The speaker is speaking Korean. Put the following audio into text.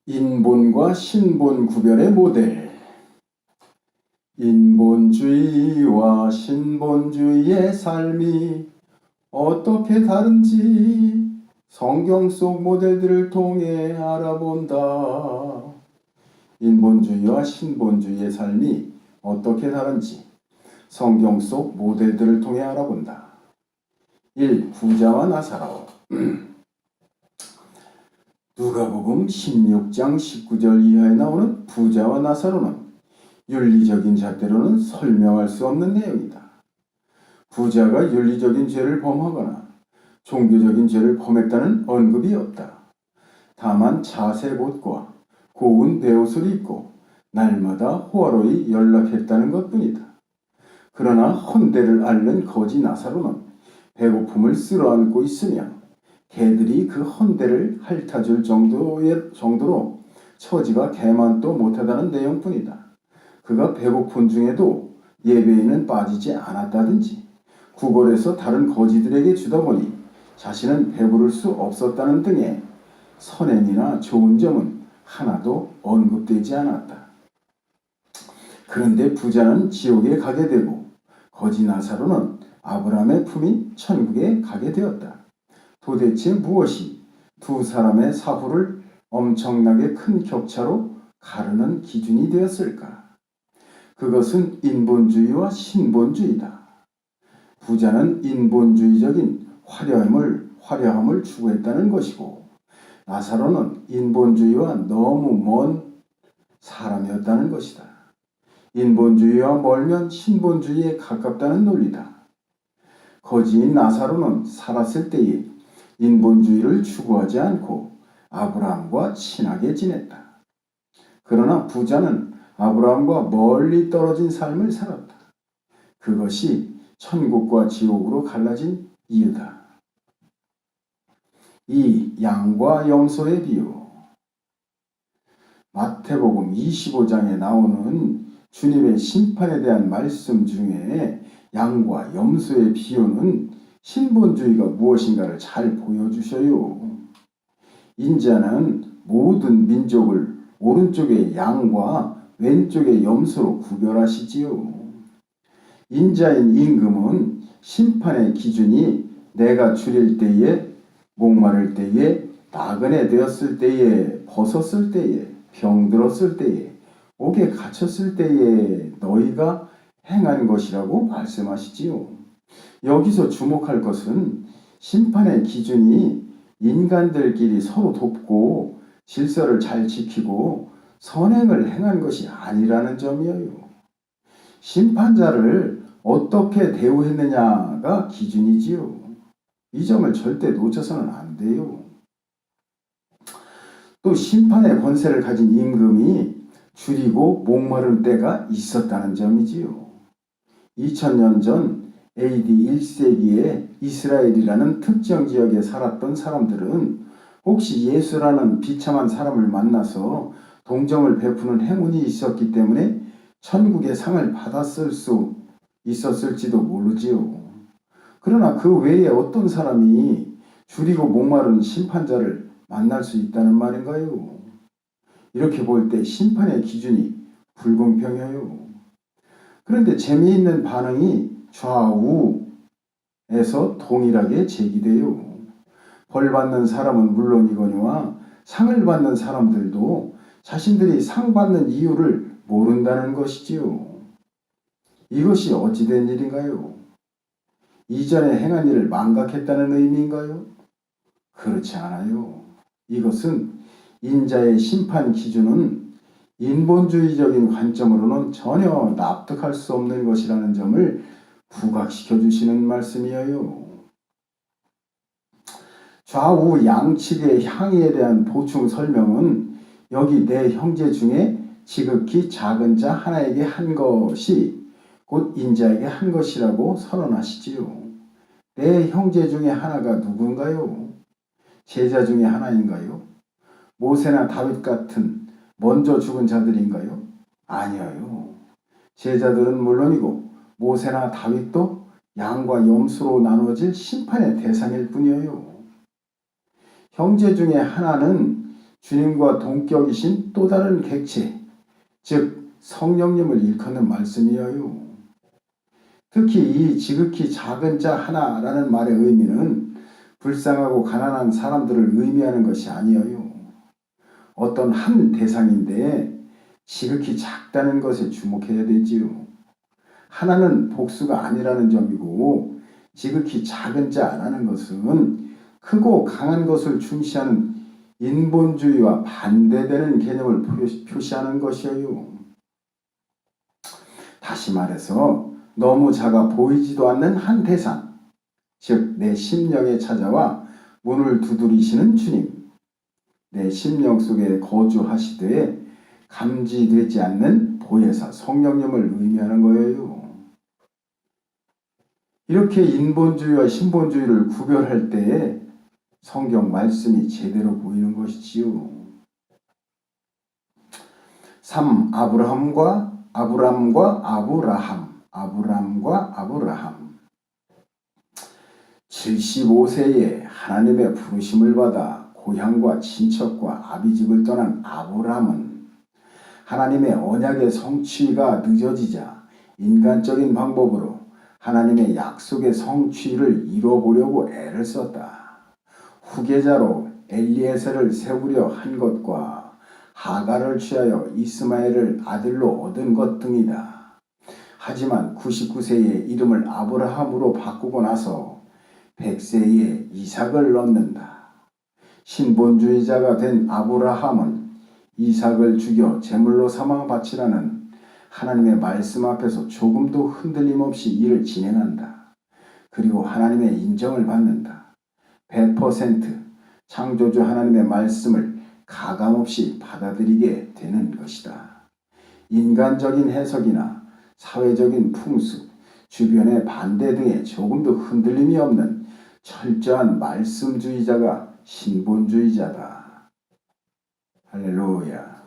인본과 신본 구별의 모델. 인본주의와 신본주의의 삶이 어떻게 다른지 성경 속 모델들을 통해 알아본다. 인본주의와 신본주의의 삶이 어떻게 다른지 성경 속 모델들을 통해 알아본다. 1. 부자와 나사로. 누가복음 16장 19절 이하에 나오는 부자와 나사로는 윤리적인 잣대로는 설명할 수 없는 내용이다. 부자가 윤리적인 죄를 범하거나 종교적인 죄를 범했다는 언급이 없다. 다만 자색 옷과 고운 베옷을 입고 날마다 호화로이 연락했다는 것뿐이다. 그러나 헌대를 앓는 거지 나사로는 배고픔을 쓸어안고 있으며 개들이 그 헌대를 핥아줄 정도로 처지가 개만도 못하다는 내용뿐이다. 그가 배고픈 중에도 예배에는 빠지지 않았다든지 구걸해서 다른 거지들에게 주다 보니 자신은 배부를 수 없었다는 등의 선행이나 좋은 점은 하나도 언급되지 않았다. 그런데 부자는 지옥에 가게 되고 거지 나사로는 아브라함의 품인 천국에 가게 되었다. 도대체 무엇이 두 사람의 사후를 엄청나게 큰 격차로 가르는 기준이 되었을까? 그것은 인본주의와 신본주의다. 부자는 인본주의적인 화려함을 추구했다는 것이고 나사로는 인본주의와 너무 먼 사람이었다는 것이다. 인본주의와 멀면 신본주의에 가깝다는 논리다. 거지인 나사로는 살았을 때에 인본주의를 추구하지 않고 아브라함과 친하게 지냈다. 그러나 부자는 아브라함과 멀리 떨어진 삶을 살았다. 그것이 천국과 지옥으로 갈라진 이유다. 2. 양과 염소의 비유. 마태복음 25장에 나오는 주님의 심판에 대한 말씀 중에 양과 염소의 비유는 신본주의가 무엇인가를 잘 보여주셔요. 인자는 모든 민족을 오른쪽의 양과 왼쪽의 염소로 구별하시지요. 인자인 임금은 심판의 기준이 내가 줄일 때에, 목마를 때에, 나그네 되었을 때에, 벗었을 때에, 병들었을 때에, 옥에 갇혔을 때에 너희가 행한 것이라고 말씀하시지요. 여기서 주목할 것은 심판의 기준이 인간들끼리 서로 돕고 질서를 잘 지키고 선행을 행한 것이 아니라는 점이에요. 심판자를 어떻게 대우했느냐가 기준이지요. 이 점을 절대 놓쳐서는 안 돼요. 또 심판의 권세를 가진 임금이 줄이고 목마른 때가 있었다는 점이지요. 2000년 전 AD 1세기에 이스라엘이라는 특정 지역에 살았던 사람들은 혹시 예수라는 비참한 사람을 만나서 동정을 베푸는 행운이 있었기 때문에 천국의 상을 받았을 수 있었을지도 모르지요. 그러나 그 외에 어떤 사람이 줄이고 목마른 심판자를 만날 수 있다는 말인가요? 이렇게 볼 때 심판의 기준이 불공평해요. 그런데 재미있는 반응이 좌우에서 동일하게 제기돼요. 벌 받는 사람은 물론이거니와 상을 받는 사람들도 자신들이 상 받는 이유를 모른다는 것이지요. 이것이 어찌된 일인가요? 이전에 행한 일을 망각했다는 의미인가요? 그렇지 않아요. 이것은 인자의 심판 기준은 인본주의적인 관점으로는 전혀 납득할 수 없는 것이라는 점을 부각시켜 주시는 말씀이에요. 좌우 양측의 향의에 대한 보충 설명은 여기 내 형제 중에 지극히 작은 자 하나에게 한 것이 곧 인자에게 한 것이라고 선언하시지요. 내 형제 중에 하나가 누군가요? 제자 중에 하나인가요? 모세나 다윗 같은 먼저 죽은 자들인가요? 아니에요. 제자들은 물론이고 모세나 다윗도 양과 염소로 나누어질 심판의 대상일 뿐이에요. 형제 중에 하나는 주님과 동격이신 또 다른 객체, 즉 성령님을 일컫는 말씀이에요. 특히 이 지극히 작은 자 하나라는 말의 의미는 불쌍하고 가난한 사람들을 의미하는 것이 아니에요. 어떤 한 대상인데 지극히 작다는 것에 주목해야 되지요. 하나는 복수가 아니라는 점이고 지극히 작은 자라는 것은 크고 강한 것을 중시하는 인본주의와 반대되는 개념을 표시하는 것이에요. 다시 말해서 너무 작아 보이지도 않는 한 대상, 즉 내 심령에 찾아와 문을 두드리시는 주님, 내 심령 속에 거주하시되 감지되지 않는 보혜사 성령님을 의미하는 거예요. 이렇게 인본주의와 신본주의를 구별할 때에 성경 말씀이 제대로 보이는 것이지요. 3. 아브람과 아브라함. 75세에 하나님의 부르심을 받아 고향과 친척과 아비집을 떠난 아브라함은 하나님의 언약의 성취가 늦어지자 인간적인 방법으로 하나님의 약속의 성취를 이뤄보려고 애를 썼다. 후계자로 엘리에셀을 세우려 한 것과 하갈을 취하여 이스마엘을 아들로 얻은 것 등이다. 하지만 99세에 이름을 아브라함으로 바꾸고 나서 100세에 이삭을 넣는다. 신본주의자가 된 아브라함은 이삭을 죽여 제물로 삼아 바치라는 하나님의 말씀 앞에서 조금도 흔들림 없이 일을 진행한다. 그리고 하나님의 인정을 받는다. 100% 창조주 하나님의 말씀을 가감없이 받아들이게 되는 것이다. 인간적인 해석이나 사회적인 풍습, 주변의 반대 등에 조금도 흔들림이 없는 철저한 말씀주의자가 신본주의자다. 할렐루야.